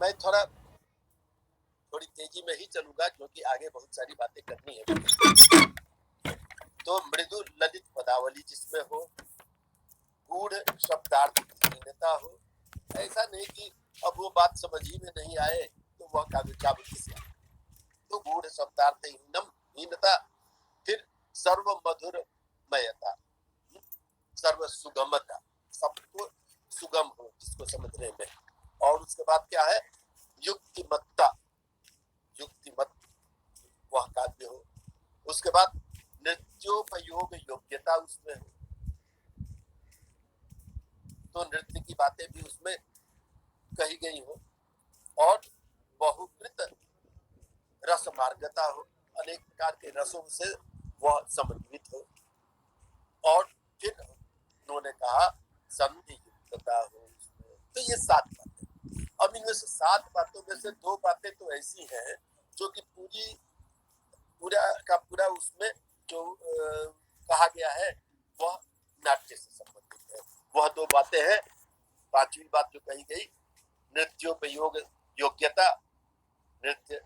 मैं थोड़ी तेजी में ही चलूंगा क्योंकि आगे बहुत सारी बातें करनी है। तो मृदु ललित पदावली जिसमें हो, गूढ़ शब्दार्थहीनता हो, ऐसा नहीं कि अब वो बात समझ ही में नहीं आए तो वह काव्य काव्य से, तो गूढ़ शब्दार्थहीनता, फिर सर्व मधुरमयता, सर्व सुगमता, सबको सुगम हो जिसको समझने में, और उसके बाद क्या है, युक्तिमत्ता, युक्तिमत वह काव्य हो। उसके बाद नृत्योपयोग योग्यता उसमें हो, तो नृत्य की बातें भी उसमें कही गई हो, और बहुकृत रस मार्गता हो, अनेक प्रकार के रसों से वह समन्वित हो, और फिर उन्होंने कहा संधि युक्तता हो उसमें। तो ये 7 बातें। अब इनमें से 7 बातों में से 2 बातें तो ऐसी हैं जो कि पूरा उसमें जो कहा गया है वह नाट्य से संबंधित है। वह 2 बातें हैं। 5वीं बात जो कही गई, नृत्योपयोग योग्यता, नृत्य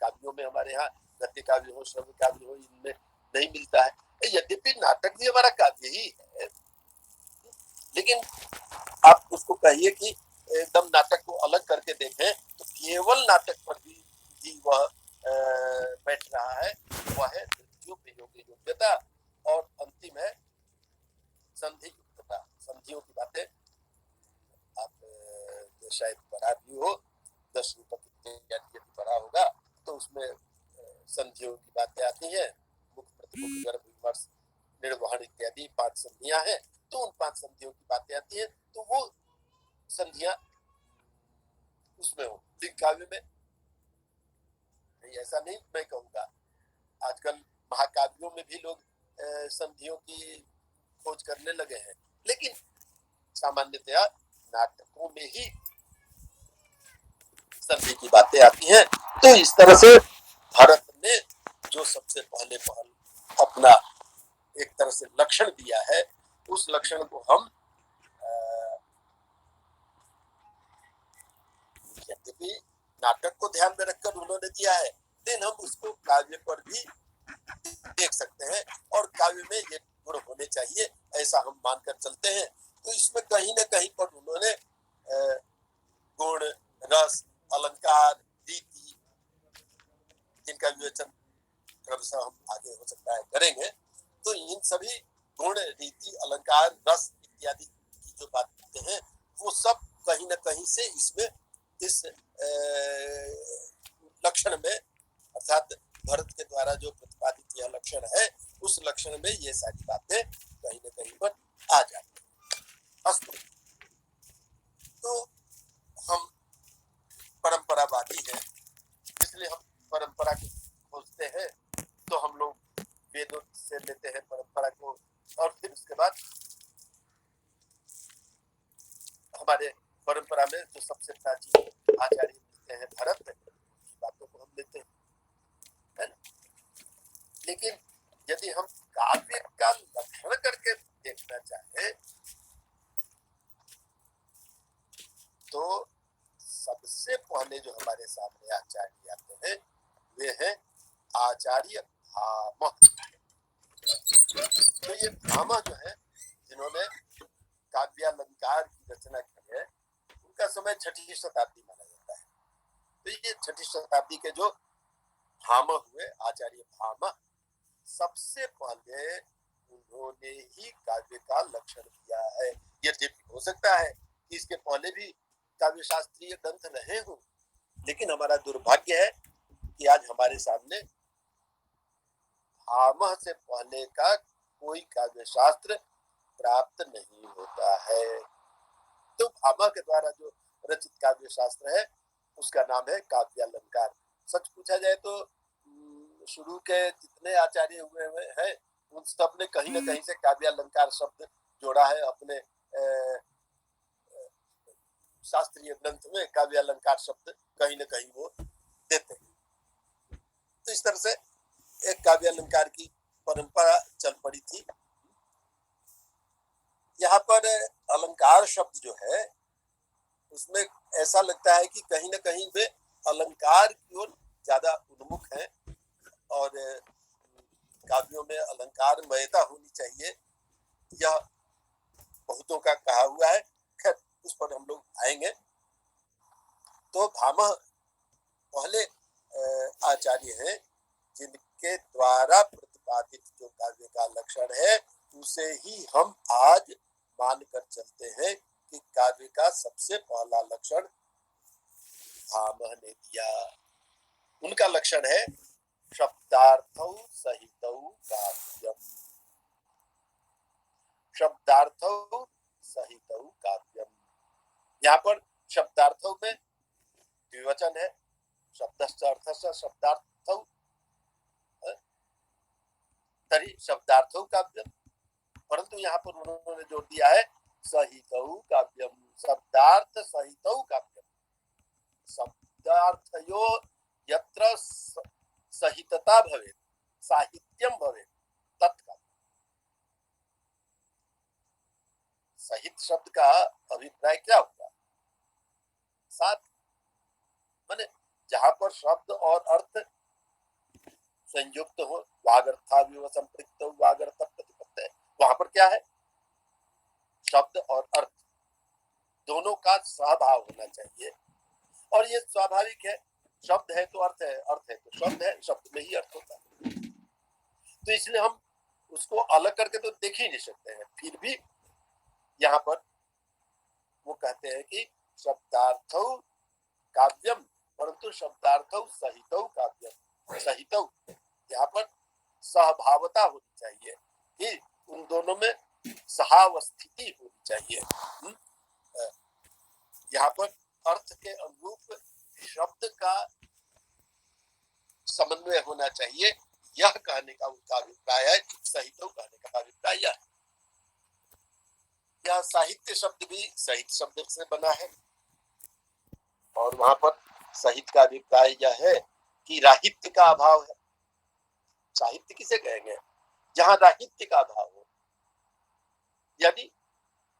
काव्यों में हमारे यहाँ गद्य काव्य हो, श्रव्य काव्य हो, इनमें नहीं मिलता है। यद्यपि नाटक भी हमारा काव्य ही है, लेकिन आप उसको कहिए कि एकदम नाटक को अलग करके देखें तो केवल नाटक पर भी वह बैठ रहा है। वह है नृत्योपयोग योग्यता, और अंतिम है संधि युक्तता। संधियों की बातें आप शायद पढ़ा भी हो, 10 रूपक यदि पढ़ा होगा तो उसमें संधियों की बातें आती हैं। मुख प्रतिमुख गर्भ विमर्श निर्वहन इत्यादि 5 संधियां हैं, तो उन 5 संधियों की बातें आती हैं, तो वो संधियां उसमें हो। काव्य में नहीं, ऐसा नहीं मैं कहूँगा। आजकल महाकाव्यों में भी लोग संधियों की खोज करने लगे हैं, लेकिन सामान्यतया नाटकों में ही संधि की बातें आती हैं। तो इस तरह से भारत ने जो सबसे पहले अपना एक तरह से लक्षण दिया है, उस लक्षण को हम यद्यपि नाटक को ध्यान में रखकर उन्होंने दिया है, लेकिन हम उसको काव्य पर भी देख सकते हैं, और काव्य में ये गुण होने चाहिए ऐसा हम मानकर चलते हैं। तो इसमें कहीं न कहीं पर उन्होंने गुण, रस, अलंकार, रीति, जिनका विवेचन क्रमशः हम आगे हो सकता है करेंगे, तो इन सभी गुण, रीति, अलंकार, रस इत्यादि की जो बातें हैं वो सब कहीं न कहीं से इसमें इस लक्षण में, अर्थात भरत के द्वारा जो प्रतिपादित यह लक्षण है, उस लक्षण में ये सारी बातें कहीं न कहीं पर आ जाती है। तो हम परंपरावादी हैं, इसलिए हम परंपरा को खोजते हैं, तो हम लोग वेदों से लेते हैं परंपरा को, और फिर उसके बाद हमारे परंपरा में जो सबसे प्राचीन आचार्य मिलते हैं भरत, की बातों को हम लेते हैं, है ना। लेकिन यदि हम काव्य का लक्षण करके देखना चाहें तो सबसे पहले जो हमारे सामने आचार्य आते हैं वे हैं आचार्य भामह। तो ये भामह जो है, जिन्होंने काव्यालंकार की रचना की है, उनका समय 6ठी शताब्दी माना जाता है। तो ये 6ठी शताब्दी के जो भामह हुए, आचार्य भामह, सबसे पहले उन्होंने ही काव्य का लक्षण दिया है। यद्यपि हो सकता है कि इसके पहले भी काव्य शास्त्रीय ग्रंथ रहे हों, लेकिन हमारा दुर्भाग्य है कि आज हमारे सामने भामह से पहले का कोई काव्य शास्त्र प्राप्त नहीं होता है। तो भामह के द्वारा जो रचित काव्य शास्त्र है उसका नाम है काव्यालंकार। सच पूछा जाए तो शुरू के जितने आचार्य हुए हैं उन सब ने कहीं न कहीं से काव्यालंकार शब्द जोड़ा है अपने शास्त्रीय ग्रंथ में। काव्यालंकार शब्द कहीं न कहीं वो देते हैं। तो इस तरह से एक काव्यालंकार की परंपरा चल पड़ी थी। यहाँ पर अलंकार शब्द जो है उसमें ऐसा लगता है कि कहीं न कहीं वे अलंकार की ओर ज्यादा उन्मुख हैं और काव्यों में अलंकारमयता होनी चाहिए, यह बहुतों का कहा हुआ है। खैर उस पर हम लोग आएंगे। तो भामह पहले आचार्य हैं जिनके द्वारा प्रतिपादित जो काव्य का लक्षण है उसे ही हम आज मानकर चलते हैं कि काव्य का सबसे पहला लक्षण भामह ने दिया। उनका लक्षण है शब्दार्थौ सहितौ काव्यम। शब्दार्थौ सहितौ काव्यम, यहाँ पर शब्दार्थौ में द्विवचन है, शब्दस्य अर्थस्य शब्दार्थौ तर्हि शब्दार्थौ काव्यम, परंतु यहाँ पर उन्होंने जोड़ दिया है सहितौ काव्यम, शब्दार्थ सहितौ काव्यम। शब्दार्थयो यत्र सहितता भवेत् साहित्यम भवेत् तत्काव्यम। सहित शब्द का अभिप्राय क्या होगा? साथ, माने जहां पर शब्द और अर्थ संयुक्त हो, वागर्थाविव संपृक्तौ वागर्थ प्रतिपत्तये, वहां पर क्या है? शब्द और अर्थ दोनों का सहभाव होना चाहिए और ये स्वाभाविक है। शब्द है तो अर्थ है, अर्थ है तो शब्द है, शब्द में ही अर्थ होता है। तो इसलिए हम उसको अलग करके तो देख ही नहीं सकते हैं। फिर भी यहाँ पर वो कहते हैं कि शब्दार्थौ काव्यम, परंतु शब्दार्थौ सहितौ काव्यम। सहितौ, यहाँ पर सहभावता होनी चाहिए कि उन दोनों में सहावस्थिति होनी चाहिए। यहाँ पर अर्थ के अनुरूप शब्द का समन्वय होना चाहिए, यह कहने का उनका अभिप्राय है। सहितौ कहने का अभिप्राय यह है। यह साहित्य शब्द भी सहित शब्द से बना है और वहां पर सहित का अभिप्राय यह है कि राहित्य का अभाव है। साहित्य किसे कहेंगे? जहां राहित्य का अभाव हो, यानी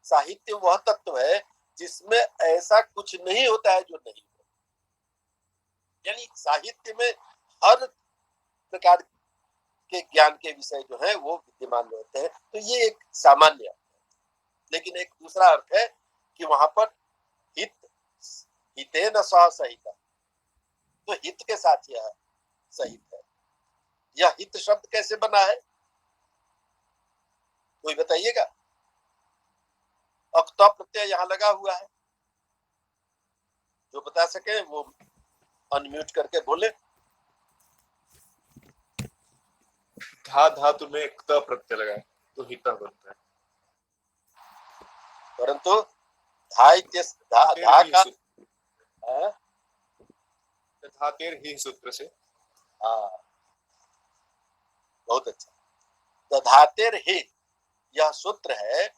साहित्य वह तत्व है जिसमें ऐसा कुछ नहीं होता है जो नहीं हो। यानी साहित्य में हर प्रकार के ज्ञान के विषय जो है वो विद्यमान रहते हैं। तो ये एक सामान्य अर्थ है। लेकिन एक दूसरा अर्थ है कि वहां पर हित, हितेन सह सहित, तो हित के साथ यह सहित है। यह हित शब्द कैसे बना है, कोई बताइएगा? अक्ता प्रत्यय यहाँ लगा हुआ है, जो बता सके वो अनम्यूट करके बोले। धा धातु में क्त प्रत्यय लगा है तो हिता बनता है, परंतु धा का धातेर ही सूत्र से। हाँ, बहुत अच्छा। दधातेर ही यह सूत्र है,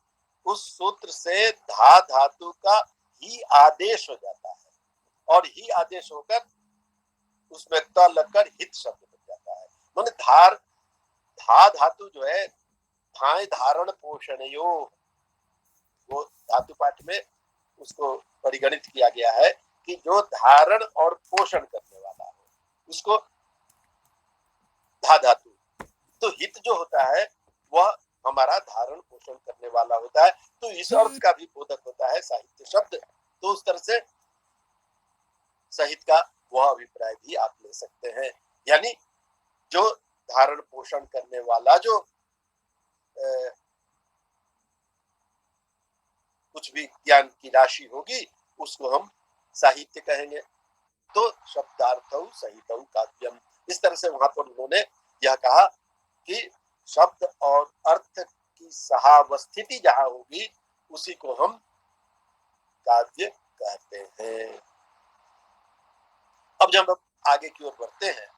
उस सूत्र से धा धातु का ही आदेश हो जाता है और ही आदेश होकर उसमें त लगकर हित शब्द बन जाता है। माने धा धातु जो है, धाय धारण पोषणयो, वो धातु पाठ में उसको परिगणित किया गया है कि जो धारण और पोषण करने वाला हो उसको धा धातु। तो हित जो होता है वह हमारा धारण पोषण करने वाला होता है। तो इस अर्थ का भी बोधक होता है साहित्य शब्द। तो उस तरह से सहित का वह अभिप्राय भी आप ले सकते हैं। यानी जो धारण पोषण करने वाला जो कुछ भी ज्ञान की राशि होगी उसको हम साहित्य कहेंगे। तो शब्दार्थौ सहितौ काव्यम, इस तरह से वहां पर उन्होंने यह कहा कि शब्द और अर्थ की सहावस्थिति जहां होगी उसी को हम काव्य कहते हैं। अब जब हम आगे की ओर बढ़ते हैं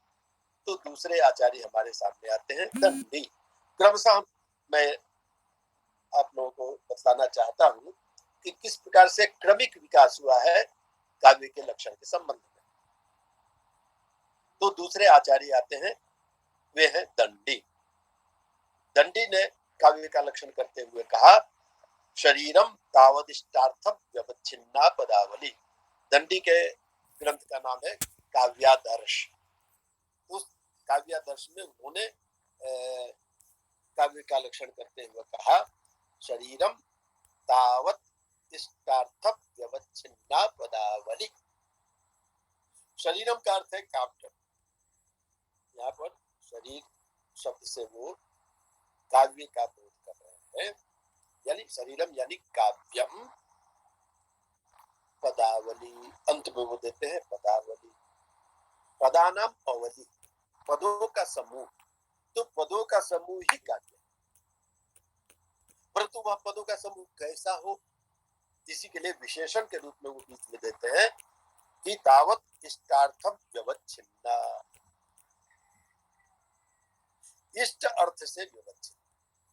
तो दूसरे आचार्य हमारे सामने आते हैं दंडी। क्रमशः मैं आप लोगों को बताना चाहता हूं कि किस प्रकार से क्रमिक विकास हुआ है काव्य के लक्षण के संबंध में। तो दूसरे आचार्य आते हैं, वे हैं दंडी। दंडी ने काव्य का लक्षण करते हुए कहा शरीरम तावदिष्टार्थम व्यवच्छिन्ना पदावली। दंडी के ग्रंथ का नाम है काव्यादर्श। उस काव्यादर्श में उन्होंने काव्य का लक्षण करते हुए कहा शरीरम तावत इष्टार्थम व्यवच्छिन्ना पदावली। शरीरम का अर्थ है काव्य। यहाँ पर शरीर शब्द से वो काव्य का बोध कर रहे हैं, यानी शरीरम यानी काव्यम, पदावली अंत में वो देते हैं पदावली, पदानाम अवधि, पदों का समूह। तो पदों का समूह ही काव्य, परंतु वह पदों का समूह कैसा हो इसी के लिए विशेषण के रूप में वो बीच में देते हैं कि तावत इष्टार्थम व्यवच्छिन्ना, इष्ट अर्थ से व्यवच्छिन्न।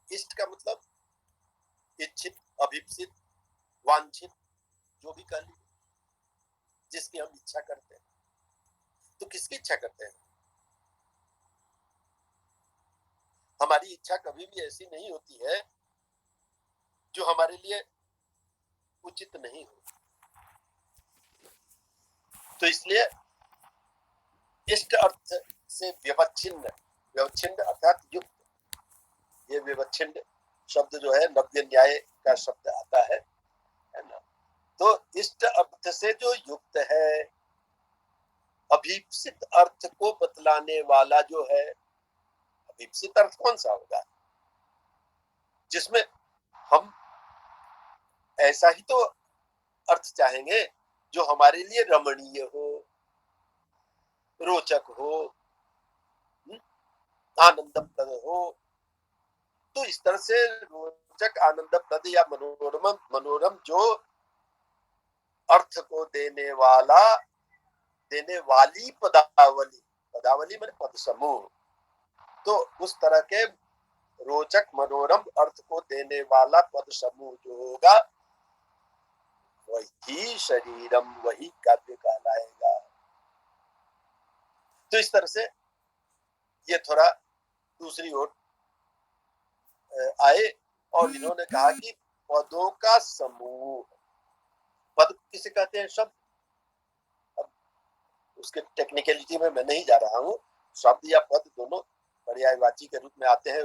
इष्ट का मतलब इच्छित, अभिप्सित, वांछित, जो भी कह लीजिए, जिसकी हम इच्छा करते हैं। तो किसकी इच्छा करते हैं? हमारी इच्छा कभी भी ऐसी नहीं होती है जो हमारे लिए उचित नहीं हो। तो इसलिए इष्ट अर्थ से व्यवच्छिन्न, व्यवच्छिन्न अर्थात युक्त। ये व्यवच्छिन्न शब्द जो है नव्य न्याय का शब्द आता है ना। तो इष्ट अर्थ से जो युक्त है, अभीप्सित अर्थ को बतलाने वाला जो है, अभीप्सित अर्थ कौन सा होगा? जिसमें हम ऐसा ही तो अर्थ चाहेंगे जो हमारे लिए रमणीय हो, रोचक हो, आनंदप्रद हो। तो इस तरह से रोचक, आनंदप्रद या मनोरम जो अर्थ को देने वाली पदावली, पदावली माने पद समूह। तो उस तरह के रोचक मनोरम अर्थ को देने वाला पद समूह जो होगा वही शरीरम, वही काव्य कहलाएगा। तो इस तरह से ये थोड़ा दूसरी ओर आए और इन्होंने कहा कि पदों का समूह, पद किसे कहते हैं? शब्द। अब उसके टेक्निकलिटी में मैं नहीं जा रहा हूँ। शब्द या पद दोनों पर्यायवाची के रूप में आते हैं,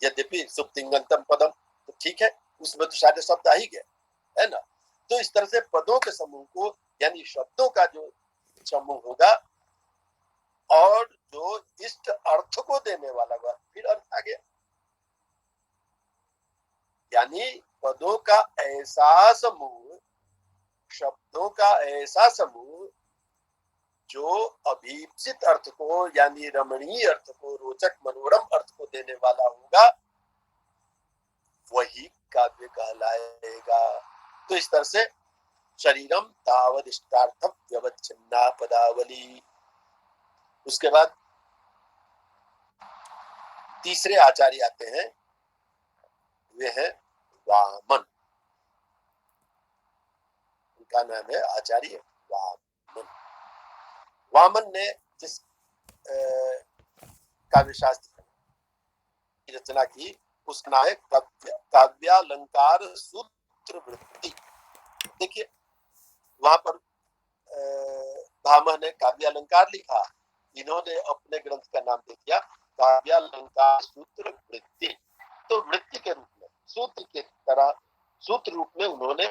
यद्यपि सुप्तिंगंतम पदम, तो ठीक है, उसमें तो सारे शब्द आ ही गए, है ना। तो इस तरह से पदों के समूह को, यानी शब्दों का जो समूह होगा और जो इष्ट अर्थ को देने वाला हुआ, फिर अर्थ आ गया, यानी पदों का ऐसा समूह, शब्दों का ऐसा समूह जो अभीप्सित अर्थ को, यानी रमणीय अर्थ को, रोचक मनोरम अर्थ को देने वाला होगा, वही काव्य कहलाएगा। तो इस तरह से शरीरम तावदिष्टार्थम व्यवच्छिन्ना पदावली। उसके बाद तीसरे आचार्य आते हैं, वे हैं वामन। उनका नाम है आचार्य वामन। वामन ने जिस काव्य शास्त्र की रचना की उसका नाम है काव्यालंकार सूत्र वृत्ति। देखिए वहां पर भामह ने काव्यालंकार लिखा, इन्होंने अपने ग्रंथ का नाम दे दिया काव्यालंकार सूत्र वृत्ति। तो वृत्ति के रूप में, सूत्र के तरह, सूत्र रूप में उन्होंने,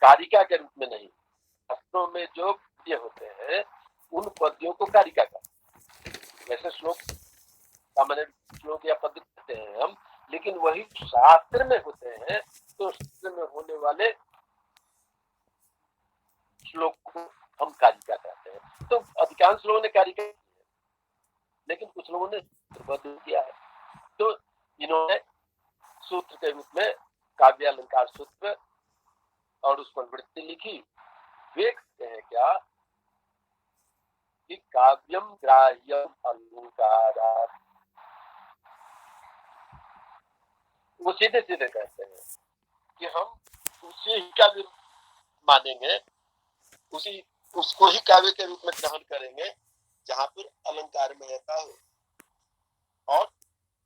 कारिका के रूप में नहीं, शास्त्रों में जो पद्य होते हैं उन पद्यों को कारिका का, वैसे श्लोक सामान्य श्लोक या पद्य कहते हैं हम, लेकिन वही शास्त्र में होते हैं तो शास्त्र में होने वाले श्लोक को हम कारिका कहते हैं। तो अधिकांश लोगों ने कारिका, लेकिन कुछ लोगों ने सूत्रबद्ध किया है। तो इन्होंने सूत्र के रूप में काव्यालंकार सूत्र और उस पर वृत्ति लिखी। वे कहते हैं क्या कि काव्यम ग्राह्यम अलंकारात्, वो सीधे सीधे कहते हैं कि हम उसी काव्य मानेंगे, उसको ही काव्य के रूप में ग्रहण करेंगे जहां पर अलंकार में रहता हो। और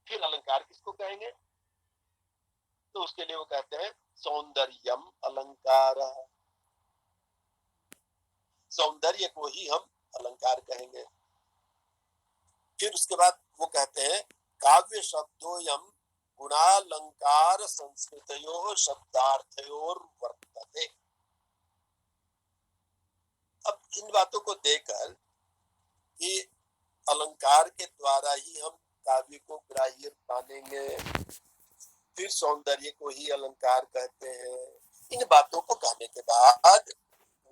फिर अलंकार किसको कहेंगे? तो उसके लिए वो कहते हैं सौंदर्यम अलंकार, सौंदर्य को ही हम अलंकार कहेंगे। फिर उसके बाद वो कहते हैं काव्य शब्दोयम गुणालंकार संस्कृतयो शब्दार्थयोर वर्तते। अब इन बातों को देकर कि अलंकार के द्वारा ही हम काव्य को ग्राह्य मानेंगे, फिर सौंदर्य को ही अलंकार कहते हैं, इन बातों को कहने के बाद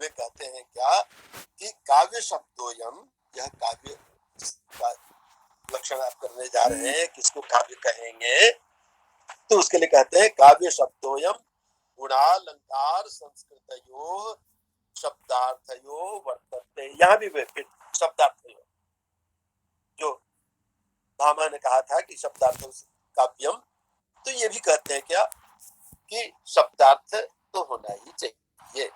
वे कहते हैं क्या कि काव्य शब्दोयम, यह काव्य का लक्षण आप करने जा रहे हैं, किसको काव्य कहेंगे? तो उसके लिए कहते हैं काव्य शब्दोयम गुणालंकार संस्कृतयो शब्दार्थयो वर्तते। यहाँ भी वे फिर शब्दार्थयो, जो भामा ने कहा था कि शब्दार्थ काव्यम, तो ये भी कहते हैं क्या कि शब्दार्थ तो होना ही चाहिए,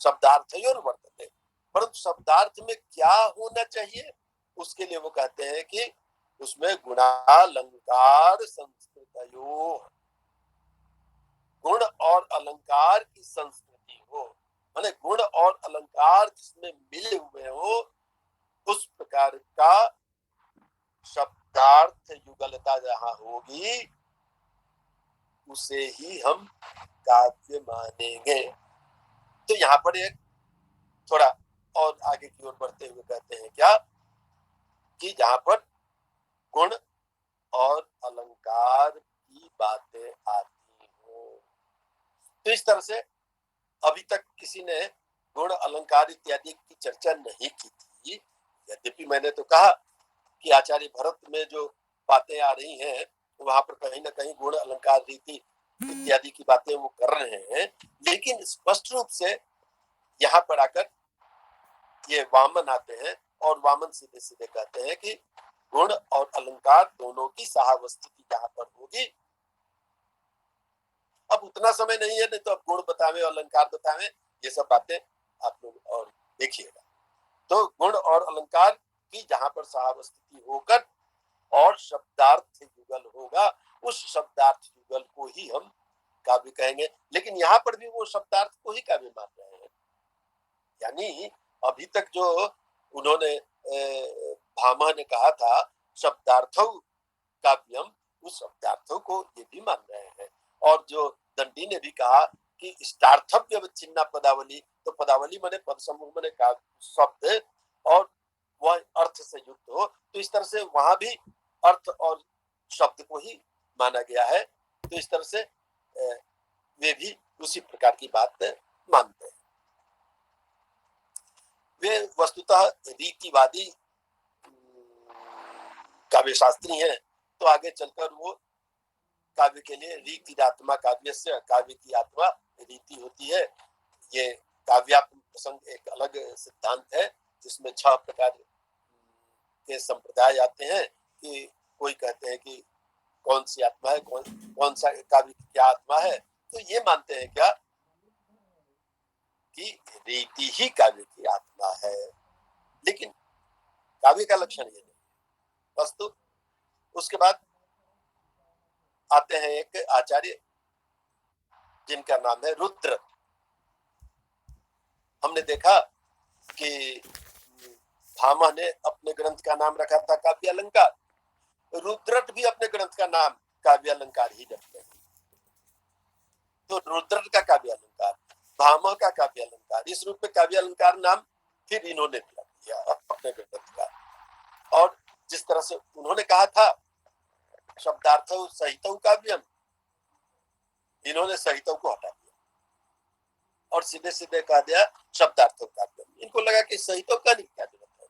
शब्दार्थयोर वर्तते। परंतु शब्दार्थ में क्या होना चाहिए? उसके लिए वो कहते हैं कि उसमें गुणालंकार संस्कृतयो, गुण और अलंकार की संस्कृति हो, माने गुण और अलंकार जिसमें मिले हुए हो, उस प्रकार का शब्दार्थ युगलता जहां होगी उसे ही हम काव्य मानेंगे। तो यहाँ पर एक थोड़ा और आगे की ओर बढ़ते हुए कहते हैं क्या कि जहां पर गुण और अलंकार की बातें आती हो, तो इस तरह से अभी तक किसी ने गुण अलंकार इत्यादि की चर्चा नहीं की थी। यद्यपि मैंने तो कहा कि आचार्य भरत में जो बातें आ रही हैं वहां पर कहीं ना कहीं गुण अलंकार रीति इत्यादि की बातें वो कर रहे हैं, लेकिन स्पष्ट रूप से यहाँ पर आकर ये वामन आते हैं और वामन सीधे सीधे कहते हैं कि गुण और अलंकार दोनों की सहावस्थिति जहां पर होगी। अब उतना समय नहीं है, नहीं तो अब गुण बतावे अलंकार बतावे, ये सब बातें आप लोग और देखिएगा। तो गुण और अलंकार की जहां पर सहावस्थिति होकर और शब्दार्थ युगल होगा, उस शब्दार्थ युगल को ही हम काव्य कहेंगे। लेकिन यहाँ पर भी वो शब्दार्थ को ही काव्य मान रहे हैं, यानी अभी तक जो उन्होंने भामा ने कहा था शब्दार्थौ काव्यम, उस शब्दार्थों को ये भी मान रहे हैं। और जो दंडी ने भी कहा कि इष्टार्थव्य चिन्ह पदावली, तो पदावली माने पद समूह माने शब्द और वह अर्थ से युक्त हो, तो इस तरह से वहां भी अर्थ और शब्द को ही माना गया है। तो इस तरह से वे भी उसी प्रकार की बात मानते हैं। वे वस्तुतः रीतिवादी काव्य शास्त्री हैं, तो आगे चलकर वो काव्य के लिए रीतिरात्मा काव्य से, काव्य की आत्मा रीति होती है। ये काव्यात्म प्रसंग एक अलग सिद्धांत है जिसमें 6 प्रकार के संप्रदाय आते हैं कि कोई कहते हैं कि कौन सी आत्मा है, कौन सा काव्य की क्या आत्मा है। तो ये मानते हैं क्या कि रीति ही काव्य की आत्मा है, लेकिन काव्य का लक्षण ये नहीं वस्तु। उसके बाद आते हैं एक आचार्य जिनका नाम है रुद्र। हमने देखा कि भामा ने अपने ग्रंथ का नाम रखा था काव्य अलंकार, रुद्रट भी अपने ग्रंथ का नाम काव्य अलंकार ही रखते हैं। तो रुद्रट का काव्य अलंकार, भामा का काव्य अलंकार, इस रूप में काव्य अलंकार नाम फिर इन्होंने भी रख दिया अपने ग्रंथ का। और जिस तरह से उन्होंने कहा था शब्दार्थ सहित काव्यम, इन्होंने सहित को हटा दिया और सीधे सीधे कह दिया शब्दार्थ काव्यम। इनको लगा कि सहित का नहीं, क्या जरूरत है,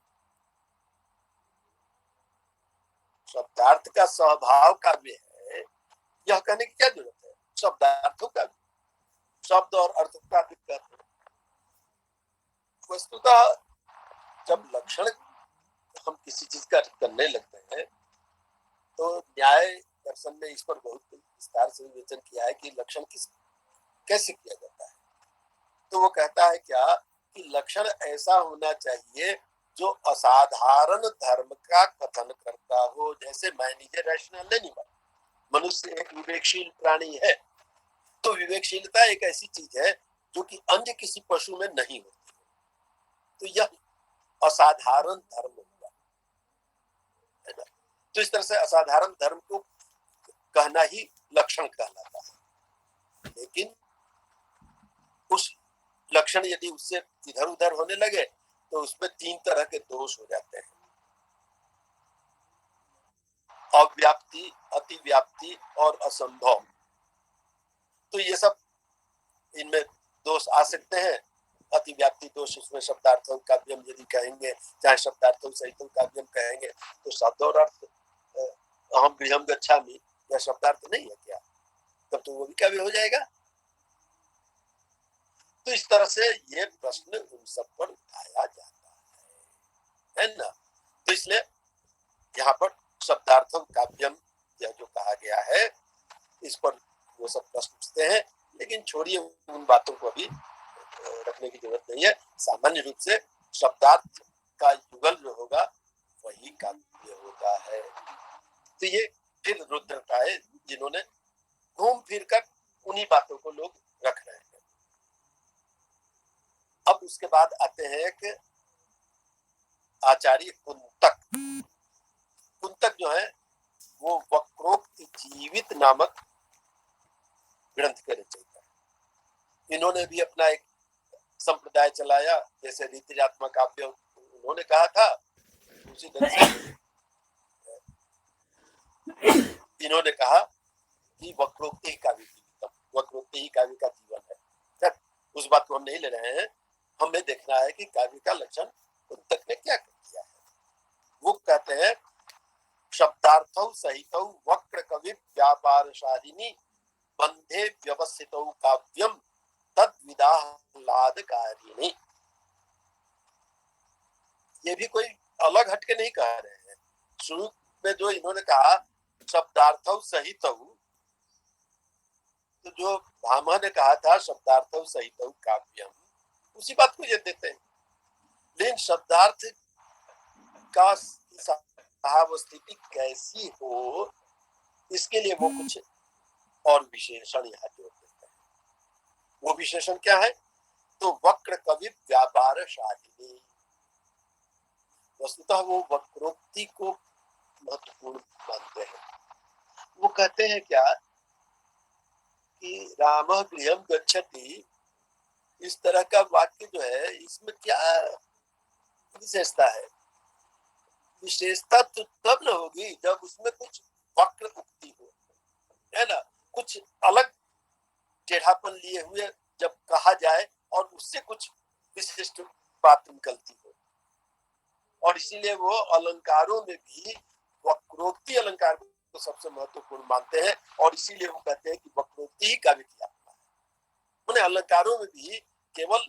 शब्दार्थ का स्वभाव काव्य है, यह कहने की क्या जरूरत है, शब्दार्थ काव्य, शब्द और अर्थ का दिक्कत है। वस्तुतः जब लक्षण हम किसी चीज का करने लगते हैं तो न्याय दर्शन ने इस पर बहुत विस्तार से विवेचन किया है कि लक्षण कैसे किया जाता है। तो वो कहता है क्या कि लक्षण ऐसा होना चाहिए जो असाधारण धर्म का कथन करता हो, जैसे man is a rational animal, मनुष्य एक विवेकशील प्राणी है, तो विवेकशीलता एक ऐसी चीज है जो कि अन्य किसी पशु में नहीं होती, तो यह असाधारण धर्म हुआ, है ना। तो इस तरह से असाधारण धर्म को कहना ही लक्षण कहलाता है, लेकिन उस लक्षण यदि उससे इधर उधर होने लगे तो उसमें 3 तरह के दोष हो जाते हैं, अव्याप्ति, अतिव्याप्ति और असंभव। तो ये सब इनमें दोष आ सकते हैं। अतिव्याप्ति दोष, उसमें शब्दार्थों काव्यम यदि कहेंगे, चाहे शब्दार्थों सहित काव्यम कहेंगे, तो शब्द और अर्थ अहम गृहम गच्छामि यह शब्दार्थ नहीं है क्या, तब तो वो भी काव्य हो जाएगा। तो इस तरह से ये प्रश्न उन सब पर उठाया जाता है ना। तो इसलिए यहाँ पर शब्दार्थम काव्यम यह जो कहा गया है, इस पर वो सब प्रश्न पूछते हैं, लेकिन छोड़िए उन बातों को अभी रखने की जरूरत नहीं है। सामान्य रूप से शब्दार्थ का युगल जो होगा वही काव्य होता है। तो ये फिर रुद्रता है जिन्होंने घूम फिर कर उन्हीं बातों को लोग रख रहे हैं। अब उसके बाद आते हैं कि आचार्य कुंतक। कुंतक जो है वो वक्रोक्त जीवित नामक ग्रंथ के रचयिता है। इन्होंने भी अपना एक संप्रदाय चलाया, जैसे रीतिरात्मक काव्य उन्होंने कहा था, उसी ढंग से इन्होंने कहा कि वक्रोक्ति ही काव्य जीवितम, वक्रोक्ति ही काव्य का जीवन है। उस बात को हम नहीं ले रहे हैं, हमें देखना है कि काव्य का लक्षण कुंतक ने क्या किया है। वो कहते हैं शब्दार्थौ सहितौ वक्र कवि व्यापारशालिनी बंधे व्यवस्थितौ काव्यम तद्विदाह्लादकारिणी। ये भी कोई अलग हटके नहीं कह रहे हैं। शुरू में जो इन्होंने कहा शब्दार्थौ सहितौ, तो जो भामह ने कहा था शब्दार्थौ सहितौ काव्यम, उसी बात को ये देते हैं। लेकिन शब्दार्थ का सहावस्थिति कैसी हो, इसके लिए वो कुछ और विशेषण यहाँ जोड़ देते हैं। वो विशेषण क्या है? तो वक्र कवि व्यापारशालिनी। वस्तुतः वो वक्रोक्ति को महत्वपूर्ण मानते हैं। वो कहते हैं क्या कि रामः गृहं गच्छति, इस तरह का वाक्य जो है इसमें क्या विशेषता है? विशेषता तो तब न होगी जब उसमें कुछ वक्र उक्ति हो, है ना, कुछ अलग टेढ़ापन लिए हुए जब कहा जाए और उससे कुछ विशिष्ट बात निकलती हो। और इसीलिए वो अलंकारों में भी वक्रोक्ति अलंकार को सबसे महत्वपूर्ण मानते हैं, और इसीलिए वो कहते हैं कि वक्रोक्ति ही काव्य की आत्मा है। उन्हें अलंकारों में भी केवल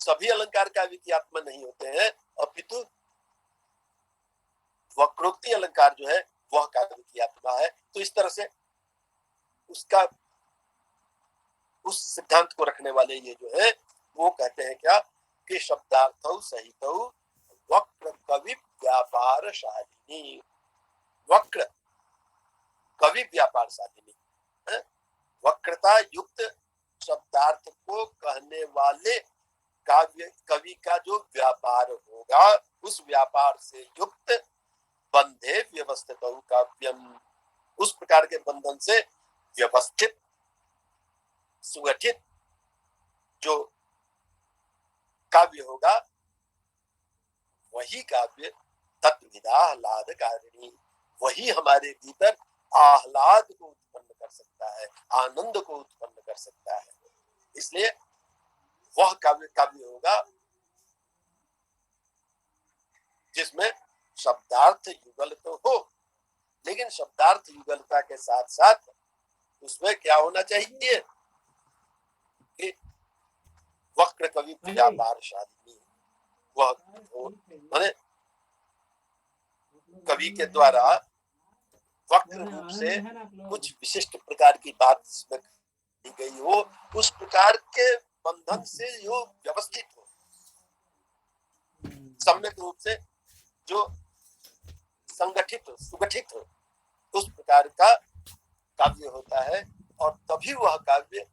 सभी अलंकार काव्य की आत्मा नहीं होते हैं, अपितु वक्रोक्ति अलंकार जो है वह काव्य की आत्मा है। तो इस तरह से उसका उस सिद्धांत को रखने वाले ये जो है वो कहते हैं क्या कि शब्दार्थौ सहितौ वक्र कवि व्यापारशालिनी। वक्र कवि व्यापारशालिनी, वक्रता युक्त शब्दार्थ को कहने वाले काव्य कवि का जो व्यापार होगा, उस व्यापार से युक्त बंधे व्यवस्थित काव्यम, उस प्रकार के बंधन से व्यवस्थित सुगठित जो काव्य होगा वही काव्य तद्विदाह्लादकारिणी, वही हमारे भीतर आह्लाद को उत्पन्न कर सकता है, आनंद को उत्पन्न कर सकता है। इसलिए वह काव्य होगा जिसमें शब्दार्थ युगल तो हो, लेकिन शब्दार्थ युगलता के साथ साथ उसमें क्या होना चाहिए कि वक्र कवि व्यापारशालिनी, वह माने कवि के द्वारा वक्र रूप से कुछ विशिष्ट प्रकार की बात इसमें की गई हो, उस प्रकार के बंधन से जो व्यवस्थित हो, सम्यक रूप से जो संगठित सुगठित हो, उस प्रकार का काव्य होता है। और तभी वह काव्य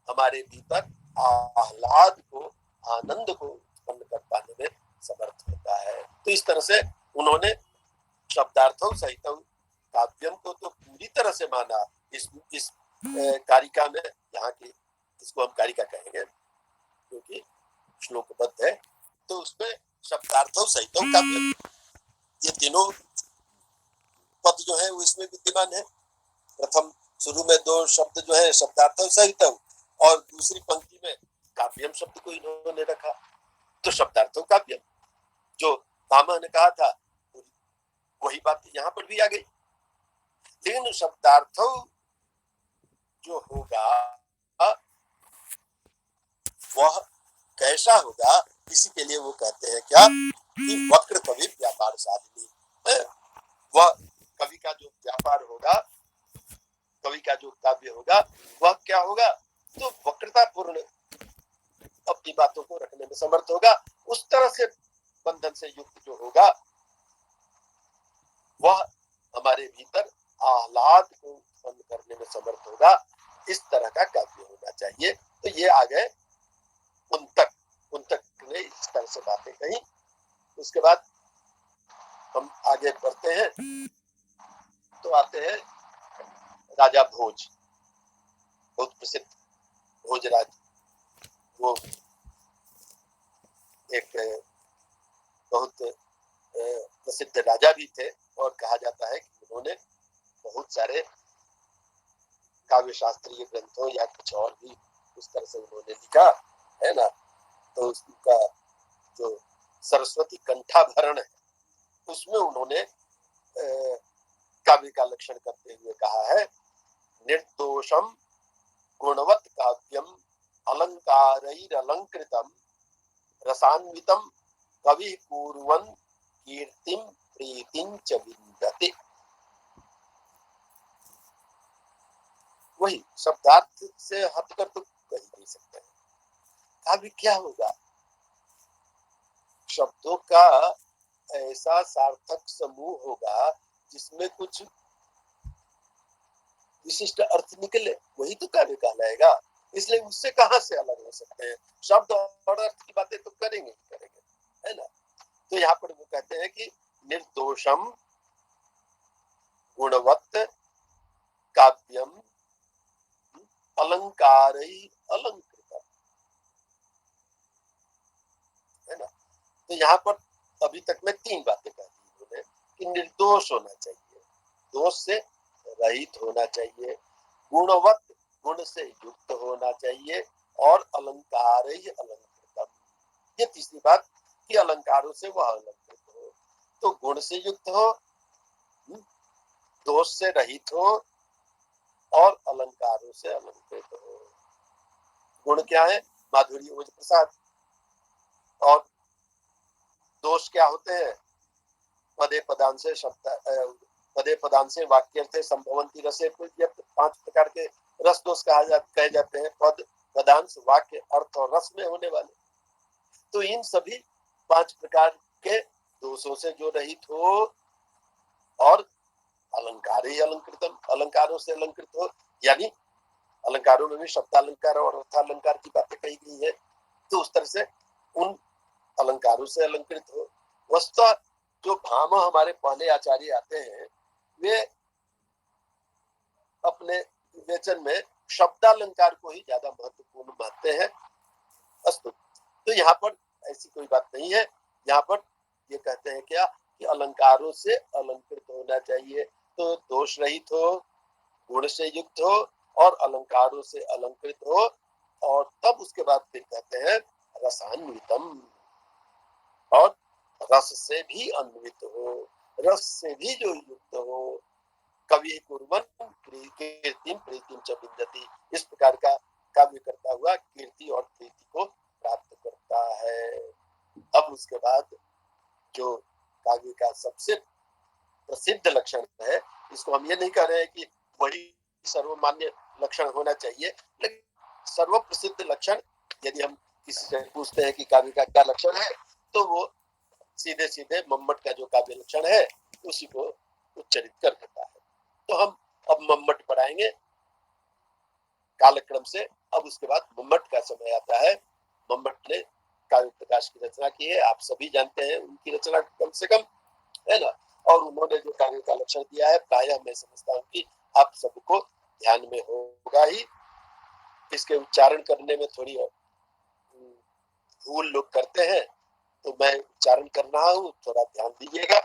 हमारे भीतर आह्लाद को, आनंद को उत्पन्न कर पाने में समर्थ होता है। तो इस तरह से उन्होंने शब्दार्थों सहित काव्यम को तो पूरी तरह से माना। इस कारिका में, यहाँ की इसको हम कारिका कहेंगे क्योंकि श्लोकबद्ध है, तो उसमें शब्दार्थों सहित काव्य, ये तीनों पद जो है वो इसमें विद्यमान है। प्रथम शुरू में दो शब्द जो है शब्दार्थों सहित, और दूसरी पंक्ति में काव्यम शब्द को इन्होंने रखा, तो शब्दार्थों काव्यम जो भामह ने कहा था वही बात यहाँ पर भी आ गई। लेकिन शब्दार्थों जो होगा वह कैसा होगा, इसी के लिए वो कहते हैं क्या कि वक्र कवि व्यापार साधिनी। वह कवि का जो व्यापार होगा, कवि का जो काव्य होगा वह क्या होगा, तो वक्रता पूर्ण अपनी बातों को रखने में समर्थ होगा। उस तरह से बंधन से युक्त जो होगा वह हमारे भीतर आह्लाद को उत्पन्न करने में समर्थ होगा। इस तरह का काव्य होना चाहिए। तो ये आ गए कुंतक ने इस तरह से बातें कही। उसके बाद हम आगे बढ़ते हैं तो आते हैं राजा भोज, बहुत प्रसिद्ध भोजराज। वो एक बहुत प्रसिद्ध राजा भी थे और कहा जाता है कि उन्होंने बहुत सारे काव्य शास्त्रीय ग्रंथों या कुछ और भी उस तरह से उन्होंने लिखा है ना। तो उसका जो सरस्वती कंठाभरण है उसमें उन्होंने काव्य का लक्षण करते हुए कहा है, निर्दोषम गुणवत् काव्यम अलंकारैरलंकृतम रसान्वितम कवि कुर्वन् कीर्तिम प्रीतिं च विन्दते। वही शब्दार्थ से हटकर तो कह नहीं सकते। काव्य क्या होगा, शब्दों का ऐसा सार्थक समूह होगा जिसमें कुछ विशिष्ट अर्थ निकले, वही तो काव्य कहलाएगा। इसलिए उससे कहां से अलग हो सकते हैं, शब्द और अर्थ की बातें तो करेंगे ही करेंगे, है ना। तो यहाँ पर वो कहते हैं कि निर्दोषम गुणवत् काव्यम अलंकारैः अलंकृतम, है ना। तो यहाँ पर अभी तक में तीन बातें कह दी उन्होंने कि निर्दोष होना चाहिए, दोष से रहित होना चाहिए, गुणवत् गुण से युक्त होना चाहिए, और अलंकारैः अलंकृतम, ये तीसरी बात कि अलंकारों से वह अलंकृत हो। तो गुण से युक्त हो, दोष से रहित हो, और अलंकारों से अलंकृत हो। गुण क्या है, माधुर्य ओज प्रसाद, और दोष क्या होते हैं, पदे पदांशे शब्द, पदे पदांशे वाक्यर्थे संभवन्ति रसे, पांच प्रकार के रस दोष कहे जाते हैं, पद पदांश वाक्य अर्थ और रस में होने वाले। तो इन सभी पांच प्रकार के दोषों से जो रहित हो, और अलंकार ही अलंकृतम, अलंकारों से अलंकृत हो, यानी अलंकारों में भी शब्दालंकार और अर्थालंकार की बातें कही गई है। तो उस तरह से उन अलंकारों से अलंकृत हो। वस्तुतः जो भामह हमारे पहले आचार्य आते हैं वे अपने विवेचन में शब्दालंकार को ही ज्यादा महत्वपूर्ण मानते हैं। अस्तु, तो यहाँ पर ऐसी कोई बात नहीं है। यहाँ पर ये कहते हैं क्या कि अलंकारों से अलंकृत होना चाहिए, तो दोष रहित हो, गुण से युक्त हो, और अलंकारों से अलंकृत हो, और तब उसके बाद फिर कहते हैं रसान्वितम, और रस से भी अन्वित हो, रस से भी जो युक्त हो। कवि कुर्वन् कीर्तिं प्रीतिं च विन्दति, इस प्रकार का काव्य करता हुआ कीर्ति और प्रीति को प्राप्त करता है। अब उसके बाद जो काव्य का सबसे प्रसिद्ध लक्षण है, इसको हम ये नहीं कह रहे हैं कि वही सर्वमान्य लक्षण होना चाहिए, लेकिन सर्व प्रसिद्ध लक्षण यदि हम किसी से पूछते हैं कि काव्य का क्या लक्षण है, तो वो सीधे सीधे मम्मट का जो काव्य लक्षण है उसी को उच्चरित कर देता है। तो हम अब मम्मट पढ़ाएंगे कालक्रम से। अब उसके बाद मम्मट का समय आता है। मम्मट ने काव्य प्रकाश की रचना की है, आप सभी जानते हैं उनकी रचना कम से कम, है ना। और उन्होंने जो काव्य का लक्षण दिया है प्रायः मैं समझता हूँ कि आप सबको ध्यान में होगा ही। इसके उच्चारण करने में थोड़ी भूल लोग करते हैं, तो मैं उच्चारण कर रहा हूँ, थोड़ा ध्यान दीजिएगा।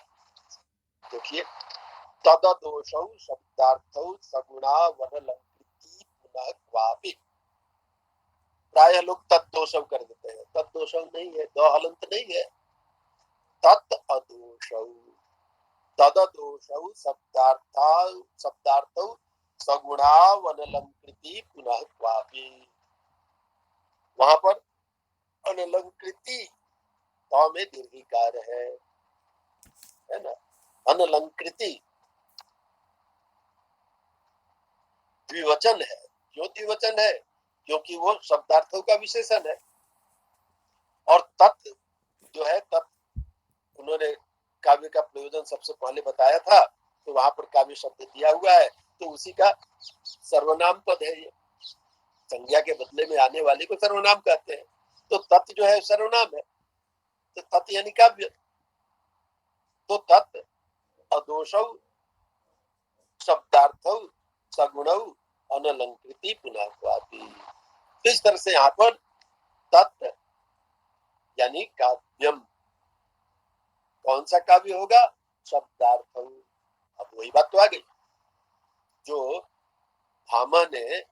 देखिए, तददोषौ शब्दार्थौ सगुणा वनलंकृति पुनः क्वापि। प्रायः लोग तद्दोषौ कर देते हैं, तद्दोषौ नहीं है, द हलंत नहीं है, तत् अदोषौ। तददोषौ शब्दार्थौ सगुणा वनलंकृति पुनः क्वापि। वहां पर अनलंकृति त में दीर्घिकार है ना। अनलंकृति द्विवचन है। क्यों द्विवचन है? क्योंकि वो शब्दार्थों का विशेषण है। और तत् जो है, तत् उन्होंने काव्य का प्रयोजन सबसे पहले बताया था, तो वहां पर काव्य शब्द दिया हुआ है, तो उसी का सर्वनाम पद है ये। संज्ञा के बदले में आने वाले को सर्वनाम कहते हैं। तो तत् जो है सर्वनाम है, तो तत् यानी काव्य। तो तत् अदोषौ शब्दार्थौ सगुणौ अनलंकृति पुनः क्वापि। तो इस तरह से यहाँ पर तत् यानी काव्यम, कौन सा काव्य होगा? शब्दार्थौ। अब वही बात तो आ गई जो भामा ने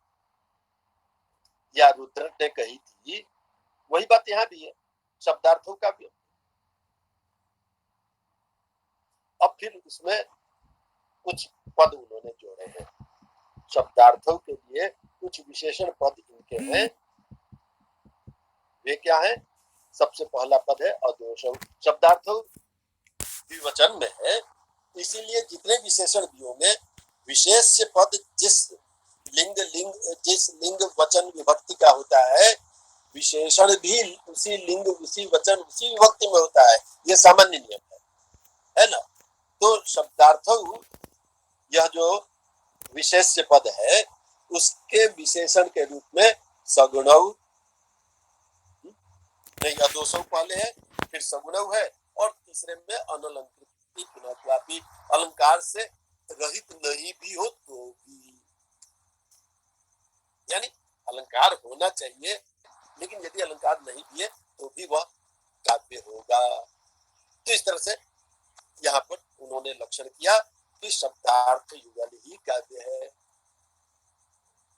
या रुद्र ने कही थी, वही बात यहाँ भी है, शब्दार्थों काव्य। अब फिर उसमें कुछ पद उन्होंने जोड़े हैं। शब्दार्थों के लिए कुछ विशेषण पद इनके हैं। वे क्या है? सबसे पहला पद है अदोषौ। शब्दार्थों द्विवचन में है, इसीलिए जितने विशेषण भी होंगे, विशेष पद जिस लिंग वचन विभक्ति का होता है, विशेषण भी उसी लिंग, उसी वचन, उसी विभक्ति में होता है। ये सामान्य नियम है ना। तो शब्दार्थौ यह जो विशेष पद है, उसके विशेषण के रूप में सगुणौ, नहीं अदोषौ पहले है, फिर सगुणौ है, और तीसरे में अनलंकृति पुनः क्वापि। अलंकार से रहित नहीं भी हो तो भी, यानी अलंकार होना चाहिए, लेकिन यदि अलंकार नहीं भी है तो भी वह काव्य होगा। तो इस तरह से यहाँ पर उन्होंने लक्षण किया कि शब्दार्थ युगल ही काव्य है।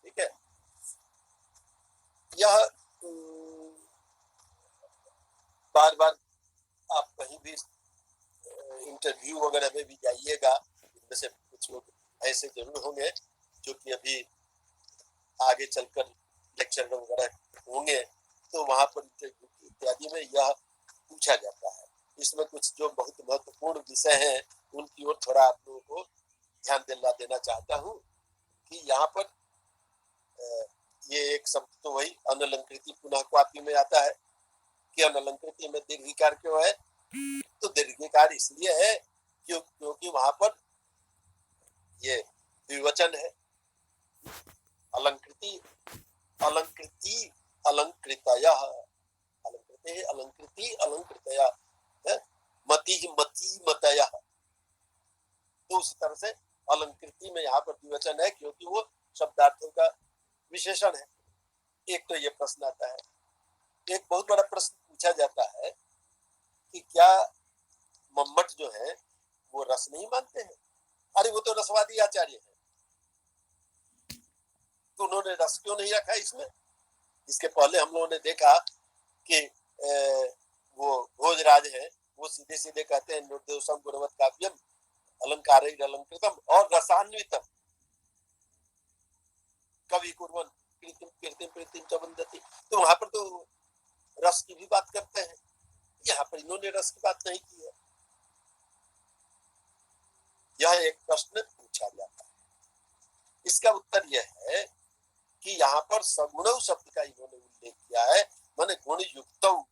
ठीक है। यह बार बार आप कहीं भी इंटरव्यू वगैरह में भी जाइएगा, इनमें से कुछ लोग ऐसे जरूर होंगे जो कि अभी आगे चलकर लेक्चर वगैरह होंगे, तो वहां पर इंटरव्यू इत्यादि में यह पूछा जाता है। इसमें कुछ जो बहुत महत्वपूर्ण विषय हैं उनकी ओर थोड़ा आप लोगों को ध्यान दिला देना चाहता हूँ कि यहाँ पर ये एक शब्द तो वही अनलंकृति पुनः क्वापि में आता है कि अनलंकृति में दीर्घिकार क्यों है? तो दीर्घिकार इसलिए है क्योंकि वहां पर ये द्विवचन है। अलंकृति अलंकृति अलंकृतयः, अलंकृते अलंकृति अलंकृतयः, मति मति मतयः। तो उस तरह से अलंकृति में यहाँ पर द्विवचन है क्योंकि वो शब्दार्थों का विशेषण है। एक तो ये प्रश्न आता है। एक बहुत बड़ा प्रश्न पूछा जाता है कि क्या मम्मट जो है वो रस नहीं मानते हैं? अरे वो तो रसवादी आचार्य है, तो उन्होंने रस क्यों नहीं रखा इसमें? इसके पहले हम लोगों ने देखा कि वो भोजराज है, वो सीधे सीधे कहते हैं निर्दोषम गुणवत् काव्यम अलंकारैः अलंकृतम और रसान्वितम कवि कुर्वन् कीर्तिम कीर्तिम प्रीतिम च वन्दति। तो वहां पर तो रस की भी बात करते हैं, यहाँ पर इन्होंने रस की बात नहीं की है। यह एक प्रश्न पूछा जाता है। इसका उत्तर यह है कि यहाँ पर सगुणौ शब्द का इन्होंने उल्लेख किया है, माने गुण युक्तौ।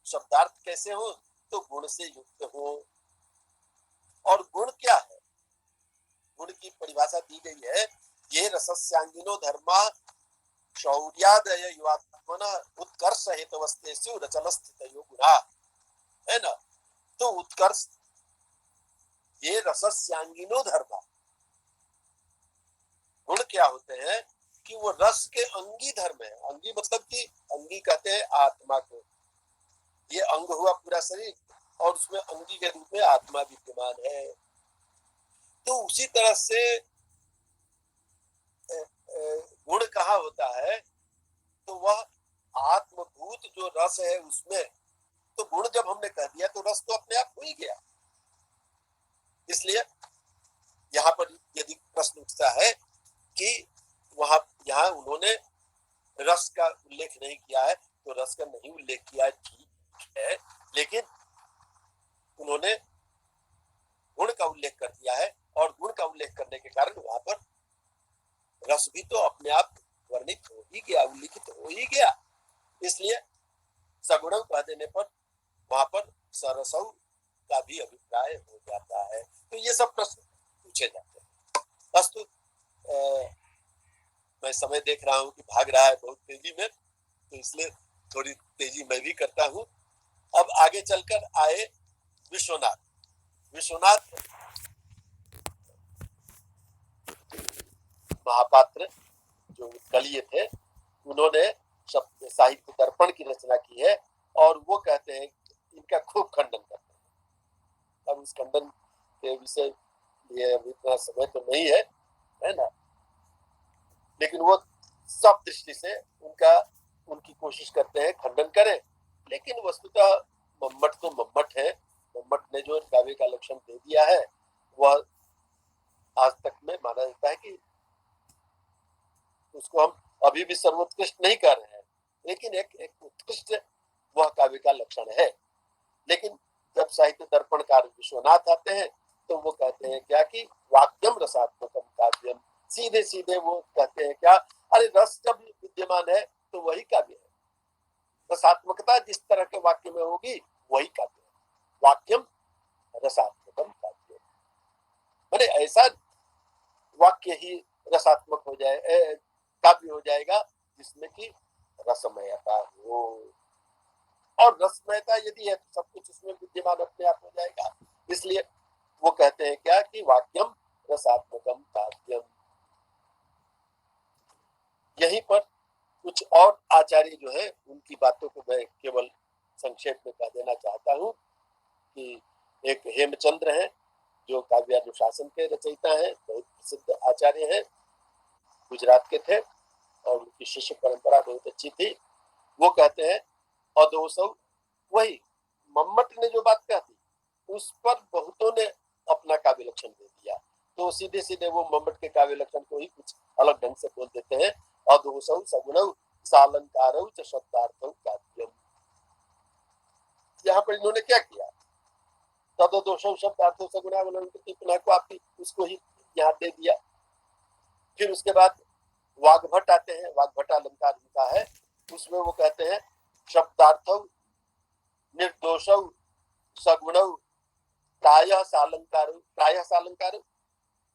शब्दार्थ कैसे हो? तो गुण से युक्त हो। और गुण क्या है? गुण की परिभाषा दी गई है, ये रसस्यांगिनो धर्मा शौर्यादय युवात्मना उत्कर्ष हेतुवस्तेषु रचन स्थितयो गुणा, है ना। तो उत्कर्ष, ये रसस्यांगिनो धर्मा, गुण क्या होते हैं कि वो रस के अंगी धर्म है। अंगी मतलब कि अंगी कहते हैं आत्मा को, ये अंग हुआ पूरा शरीर और उसमें अंगी के रूप में आत्मा विद्यमान है। तो उसी तरह से गुण कहाँ होता है, तो वह आत्मभूत जो रस है उसमें। तो गुण जब हमने कह दिया तो रस तो अपने आप हो ही गया। इसलिए यहाँ पर यदि प्रश्न उठता है कि वहां यहाँ उन्होंने रस का उल्लेख नहीं किया है, तो रस का नहीं उल्लेख किया है, ठीक है, लेकिन उन्होंने गुण का उल्लेख कर दिया है और गुण का उल्लेख करने के कारण वहां पर रस भी तो अपने आप वर्णित हो ही गया, उल्लिखित हो ही गया। इसलिए सगुण कह देने पर वहां पर सरसौ का भी अभिप्राय हो जाता है। तो ये सब प्रश्न पूछे जाते हैं। बस तो मैं समय देख रहा हूँ कि भाग रहा है बहुत तेजी में, तो इसलिए थोड़ी तेजी मैं भी करता हूँ। अब आगे चलकर आए विश्वनाथ। विश्वनाथ महापात्र जो उत्कलीय थे, उन्होंने साहित्य दर्पण की रचना की है और वो कहते हैं, इनका खूब खंडन करते हैं। अब इस खंडन के विषय ये अभी इतना समय तो नहीं है, है ना, लेकिन वो सब दृष्टि से उनकी कोशिश करते हैं खंडन करें। लेकिन वस्तुतः मम्मट तो मम्मट है। मम्मट ने जो काव्य का लक्षण दे दिया है वह आज तक में माना जाता है कि उसको हम अभी भी सर्वोत्कृष्ट नहीं कर रहे हैं, लेकिन एक उत्कृष्ट वह काव्य का लक्षण है। लेकिन जब साहित्य दर्पणकार विश्वनाथ आते हैं तो वो कहते हैं क्या कि वाक्यम रसात्मकम काव्यम, सीधे सीधे वो कहते हैं क्या, अरे रस जब विद्यमान है तो वही काव्य है। रसात्मकता जिस तरह के वाक्य में होगी वही काव्य है। वाक्यम रसात्मकम काव्य, मैंने ऐसा वाक्य ही रसात्मक हो जाए, काव्य हो जाएगा जिसमें कि रसमयता हो। और रसमयता यदि है तो सब कुछ उसमें विद्यमान अपने आप हो जाएगा। इसलिए वो कहते हैं क्या कि वाक्यम रसात्मकम काव्यम। यहीं पर कुछ और आचार्य जो है उनकी बातों को मैं केवल संक्षेप में कह देना चाहता हूँ कि एक हेमचंद्र है जो काव्यानुशासन के रचयिता है, बहुत प्रसिद्ध आचार्य है, गुजरात के थे और उनकी शिष्य परंपरा बहुत अच्छी थी। वो कहते हैं अदोसौ, वही मम्मट ने जो बात कही थी उस पर बहुतों ने अपना काव्य लक्षण दे दिया, तो सीधे सीधे वो मम्मट के काव्य लक्षण को ही कुछ अलग ढंग से बोल देते हैं। अदोसौ सगुणौ सालंकारौ च शब्दार्थौ काव्यम। यहाँ पर इन्होंने क्या किया, तदोषौ शब्दार्थौ सगुणावलंकृति पुनः को आपकी उसको ही यहाँ दे दिया। फिर उसके बाद वाग्भट आते हैं, वाग्भट अलंकार उनका है, उसमें वो कहते हैं शब्दार्थौ निर्दोषौ सगुणौ प्रायः सालंकारौ,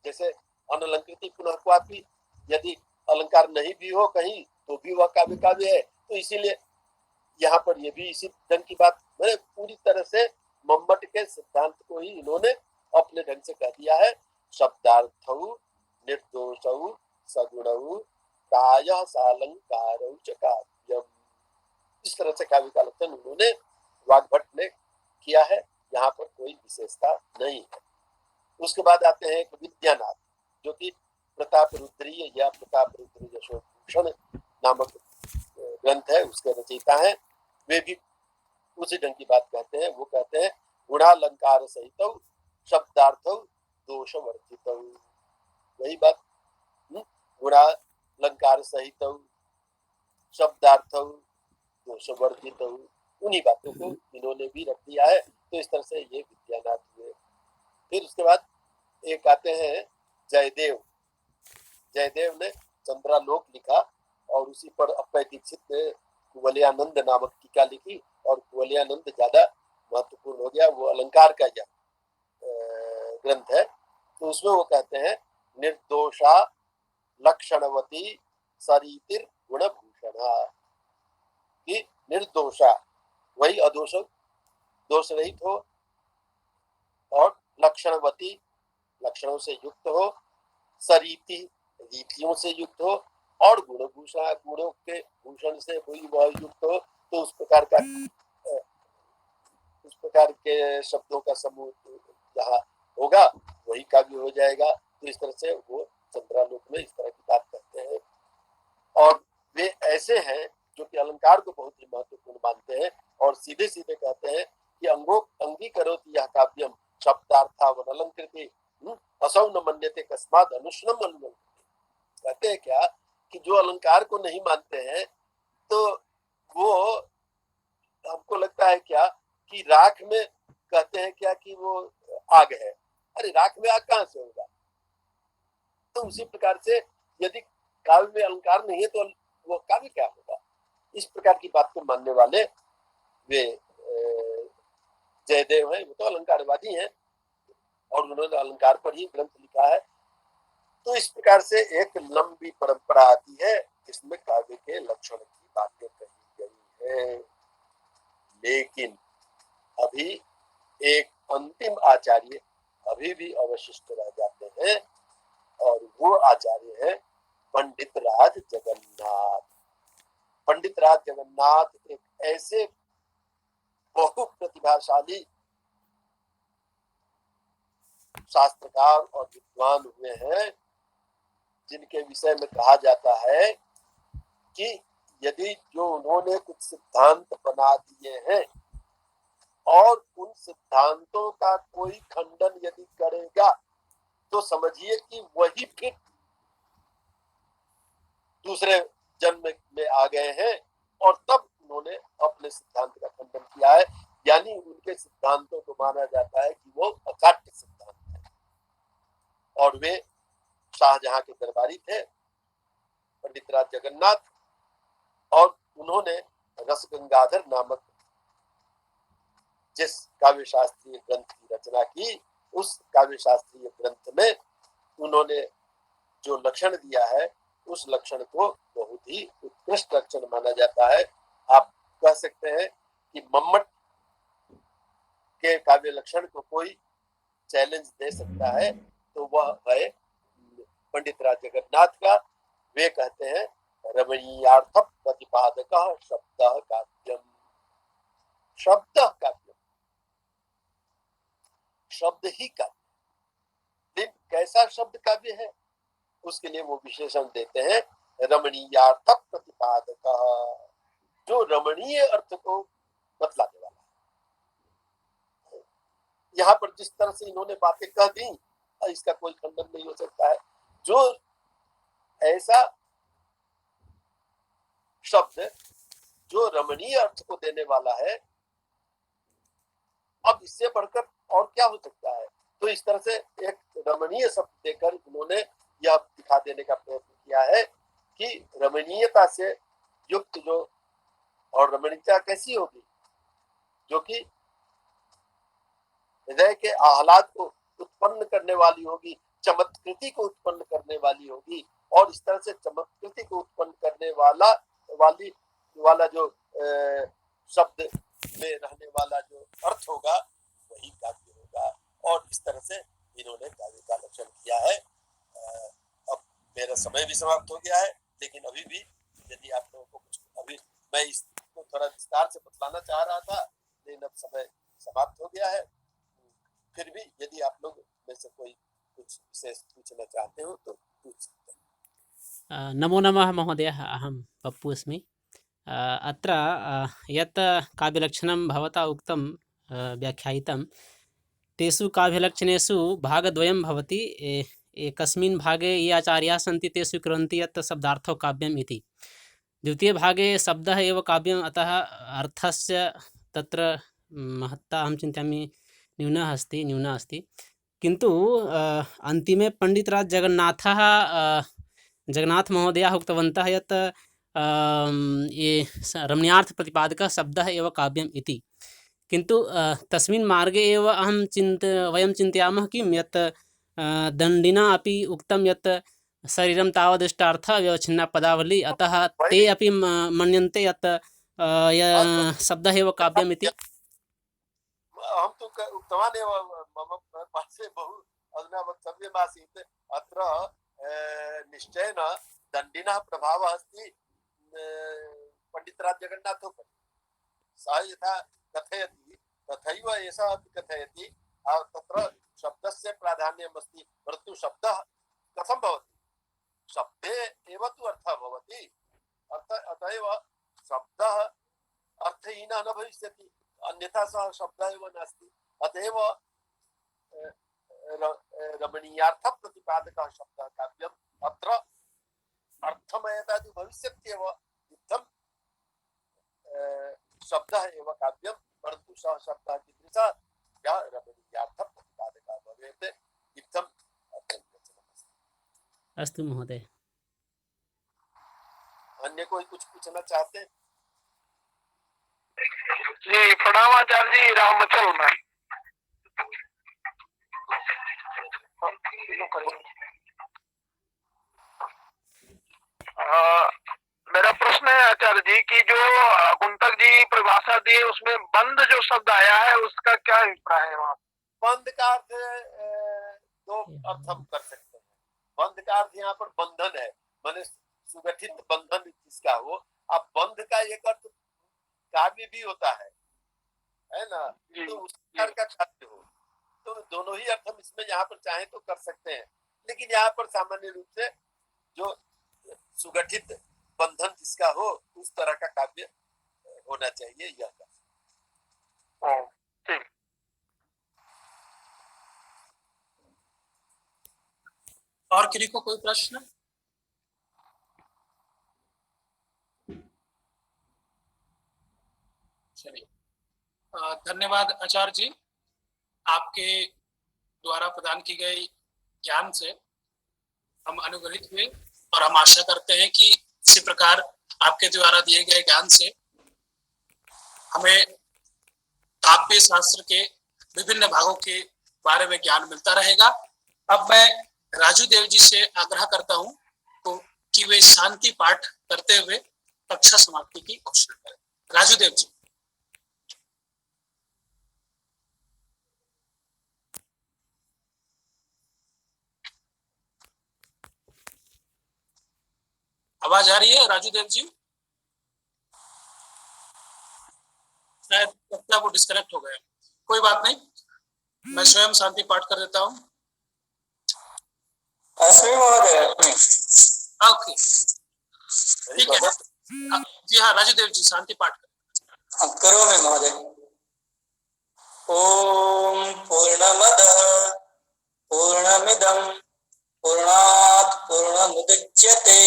जैसे अनलंकृति पुनः को आपकी यदि अलंकार नहीं भी हो कहीं तो भी वह काव्य काव्य है। तो इसीलिए यहाँ पर ये भी इसी ढंग की बात, मैंने पूरी तरह से मम्मट के सिद्धांत को ही इन्होंने अपने ढंग से कह दिया है। शब्दार्थौ निर्दोषौ सगुणौ प्रायः सालंकारौ च काव्यम। इस तरह से काव्य का लक्षण उन्होंने वाग्भट ने किया है, यहाँ पर कोई विशेषता नहीं है। उसके बाद आते हैं एक विद्यानाथ जो कि प्रताप रुद्रीय या प्रताप रुद्र यशोभूषण नामक ग्रंथ है उसके रचयिता है। वे भी उसी ढंग की बात कहते हैं। वो कहते हैं गुणालंकार सहित शब्दार्थ दोष वर्जित, वही बात, गुणालंकार सहित शब्दार्थ दोष वर्जित, उन्हीं बातों को इन्होंने भी रख दिया है। तो इस तरह से ये विद्यानाथ हुए। फिर उसके बाद एक आते हैं जयदेव। जयदेव ने चंद्रालोक लिखा और उसी पर अप्पय दीक्षित ने कुवलयानंद नामक टीका लिखी और कुवलयानंद ज्यादा महत्वपूर्ण हो गया, वो अलंकार का यह ग्रंथ है। तो उसमें वो कहते हैं निर्दोषा लक्षणवती सरितिर गुणभूषणा, कि निर्दोषा वही अदोष दोष रहित हो और लक्षणवती लक्षणों से युक्त हो, सरीति रीतियों से युक्त हो और गुणभूषण गुणों के भूषण से कोई वह युक्त हो। तो उस प्रकार के शब्दों का समूह जहाँ होगा वही काव्य हो जाएगा। तो इस तरह से वो चंद्रालोक में इस तरह की बात करते हैं। और वे ऐसे हैं जो कि अलंकार को बहुत ही महत्वपूर्ण मानते हैं और सीधे सीधे कहते हैं कि अंगीकरोति यह काव्यम शब्दार्थावनलंकृति असौ न मन्यते कस्मात् अनुष्णम अनुलंकृति। कहते हैं क्या कि जो अलंकार को नहीं मानते हैं तो वो, हमको लगता है क्या कि राख में कहते हैं क्या कि वो आग है। अरे राख में आग कहाँ से होगा? तो उसी प्रकार से यदि काव्य में अलंकार नहीं है तो वो काव्य क्या होगा? इस प्रकार की बात को मानने वाले वे जयदेव हैं, वो तो अलंकारवादी हैं और उन्होंने अलंकार पर ही ग्रंथ लिखा है। तो इस प्रकार से एक लंबी परंपरा आती है जिसमें काव्य के लक्षण की बातें कही गई है। लेकिन अभी एक अंतिम आचार्य अभी भी अवशिष्ट रह जाते हैं और वो आचार्य है पंडित राज जगन्नाथ। पंडित राज जगन्नाथ एक ऐसे बहु प्रतिभाशाली शास्त्रकार और विद्वान हुए हैं जिनके विषय में कहा जाता है कि यदि जो उन्होंने कुछ सिद्धांत बना दिए हैं और उन सिद्धांतों का कोई खंडन यदि करेगा तो समझिए कि वही फिर दूसरे जन्म में आ गए हैं और तब उन्होंने अपने सिद्धांत का खंडन किया है। यानी उनके सिद्धांतों को माना जाता है कि वो अकाट्य सिद्धांत है। और वे शाहजहां के दरबारी थे पंडित राज जगन्नाथ, और उन्होंने रसगंगाधर नामक जिस काव्य शास्त्रीय ग्रंथ की रचना की, उस काव्य शास्त्रीय ग्रंथ में उन्होंने जो लक्षण दिया है उस लक्षण को बहुत ही उत्कृष्ट लक्षण माना जाता है। आप कह सकते हैं कि मम्मट के काव्य लक्षण को कोई चैलेंज दे सकता है तो वह है पंडित राज जगन्नाथ का। वे कहते हैं रमणीयार्थ प्रतिपादक शब्द काव्यम। शब्द काव्यम, शब्द ही काव्य। कैसा शब्द काव्य है उसके लिए वो विशेषण देते हैं रमणीयार्थ प्रतिपादक, जो रमणीय अर्थ को बतलाने वाला है। यहाँ पर जिस तरह से इन्होंने बातें कह दी इसका कोई खंडन नहीं हो सकता है। जो ऐसा शब्द जो रमणीय अर्थ को देने वाला है, अब इससे बढ़कर और क्या हो सकता है? तो इस तरह से एक रमणीय शब्द देकर उन्होंने यह दिखा देने का प्रयत्न किया है कि रमणीयता से युक्त जो, और रमणीयता कैसी होगी, जो कि हृदय के आह्लाद को उत्पन्न करने वाली होगी, चमत्कृति को उत्पन्न करने वाली होगी। और इस तरह से चमत्कृति को उत्पन्न करने वाला जो शब्द में रहने वाला जो अर्थ होगा वही काव्य होगा। और इस तरह से इन्होंने काव्य का लक्षण किया है। अब मेरा समय भी समाप्त हो गया है, लेकिन अभी भी यदि आप लोगों को कुछ, अभी मैं इसको थोड़ा विस्तार से बतलाना चाह रहा था, लेकिन अब समय समाप्त हो गया है। फिर भी यदि आप लोग में से कोई कुछ विशेष पूछना चाहते हो तो पूछ सकते हैं। नमो नमः महोदय, अहं पप्पू अस्मि। अत्र यत् काव्यलक्षणं भवता उक्तं व्याख्यायितं, तेषु काव्यलक्षणेषु भागद्वयं भवति। एकस्मिन् भागे ये आचार्याः सन्ति ते स्वीकुर्वन्ति यत् शब्दार्थो काव्यम् इति। द्वितीयभागे शब्दः एव काव्यम्, अतः अर्थस्य तत्र महत्ता अहं चिन्तयामि न्यूना अस्ति। किन्तु अन्तिमे पंडितराज जगन्नाथ महोदयाः उक्तवन्तः यत् ये रमणीयार्थ प्रतिपादकः शब्दः एव काव्यम् इति। किन्तु तस्मिन् मार्गे एव वयं चिन्तयामः किं यत् दण्डिना अपि उक्तं यत् शरीरं तावदिष्टार्थः व्यवच्छिन्ना पदावली, अतः ते अपि मन्यन्ते यत् शब्दः एव काव्यम् इति। अहं तु उक्तवान् एव, मम पार्श्वे बहु अधुना वक्तव्यमासीत्। अत्र निश्चयेन दण्डिनः प्रभावः अस्ति पण्डितराज जगन्नाथोपरि। सः यथा कथयति तथैव एषः अपि कथयति। तत्र शब्दस्य प्राधान्यम् अस्ति, परन्तु शब्दः कथं भवति? शब्दे एव तु अर्थः भवति। अत एव शब्दः अर्थहीनः न भविष्यति, अन्यथा सः शब्दः एव नास्ति। अतएव रमणीयार्थ प्रतिपादकः शब्दः काव्यम्। अत्र अर्थमयता तु भविष्यत्येव, इत्थं शब्दः एव काव्यं, परन्तु सः शब्दः कीदृशः? यः रमणीयार्थ प्रतिपादकः भवेत्, इत्थम् अत्र वचनमस्ति। अस्तु महोदय। अन्य कोई कुछ पूछना चाहते? जी प्रणाम आचार्य जी, रामचल मैं। मेरा प्रश्न है आचार्य जी कि जो कुंतक जी परिभाषा दिए उसमें बंद जो शब्द आया है उसका क्या अभिप्राय है वहाँ? बंद का अर्थ दो अर्थ हम कर सकते हैं। बंद का अर्थ यहाँ पर बंधन है, माने सुगठित बंधन जिसका हो। अब बंध का एक अर्थ काव्य भी होता है ना, तो उस प्रकार का काव्य हो, तो दोनों ही अर्थ हम इसमें यहाँ पर चाहे तो कर सकते हैं। लेकिन यहाँ पर सामान्य रूप से जो सुगठित बंधन जिसका हो उस तरह का काव्य होना चाहिए, यह ठीक। और किसी को कोई प्रश्न? चलिए, धन्यवाद आचार्य जी। आपके द्वारा प्रदान की गई ज्ञान से हम अनुग्रहित हुए और हम आशा करते हैं कि इसी प्रकार आपके द्वारा दिए गए ज्ञान से हमें काव्य शास्त्र के विभिन्न भागों के बारे में ज्ञान मिलता रहेगा। अब मैं राजू देव जी से आग्रह करता हूं तो कि वे शांति पाठ करते हुए कक्षा समाप्ति की घोषणा करें। राजू देव जी। आवाज आ रही है राजू देव जी? शायद लगता है वो डिस्कनेक्ट हो गए। कोई बात नहीं, मैं स्वयं शांति पाठ कर देता हूँ। ओके, ठीक है। जी हाँ राजू देव जी, शांति पाठ करो मैं महोदय। ओम पूर्णमदः पूर्णमिदं पूर्णात् पूर्णमुदच्यते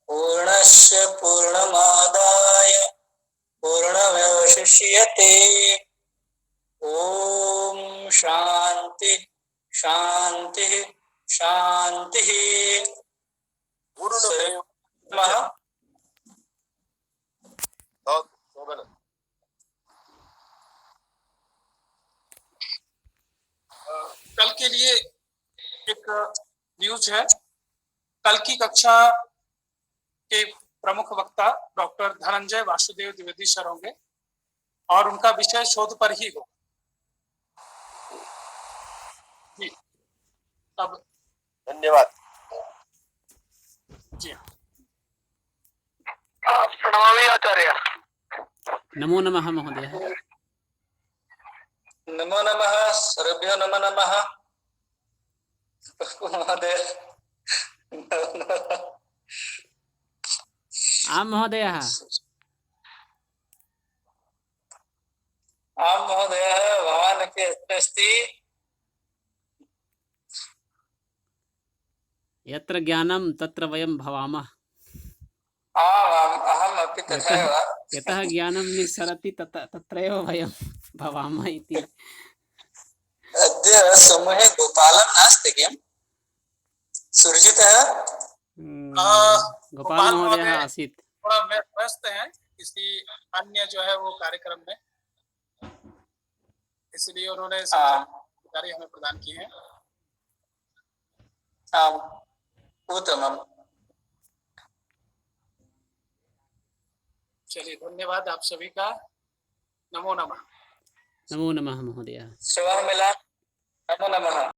पूर्णस्य पूर्णमादाय पूर्णमेवावशिष्यते। ओम शांति शांति शांति। पूर्णमेव कल के लिए एक न्यूज है। कल की कक्षा के प्रमुख वक्ता डॉक्टर धनंजय वासुदेव द्विवेदी सर होंगे और उनका विषय शोध पर ही होगा। जी, अब धन्यवाद जी प्रणमामि आचार्य। नमो नमः महोदय। नमो नमः, सर्वेभ्यो नमो नमः महोदय। आं महोदयः। आं महोदयः, भवान् अपि अत्र अस्ति? यत्र ज्ञानं तत्र वयं भवामः। आम् अहम् अपि तथैव। यतः ज्ञानं निस्सरति तत्रैव वयं भवामः इति। अद्य समूहे गोपालं नास्ति किं? सुरजितः? गोपाल महोदयः आसीत्। थोड़ा व्यस्त हैं किसी अन्य जो है वो कार्यक्रम में, इसलिए उन्होंने आम् जानकारी हमें प्रदान की है। आम् उत्तमम्। चलिए, धन्यवाद आप सभी का। नमो नमः। नमो नमः महोदय। श्वः मिलामः। नमो नमः।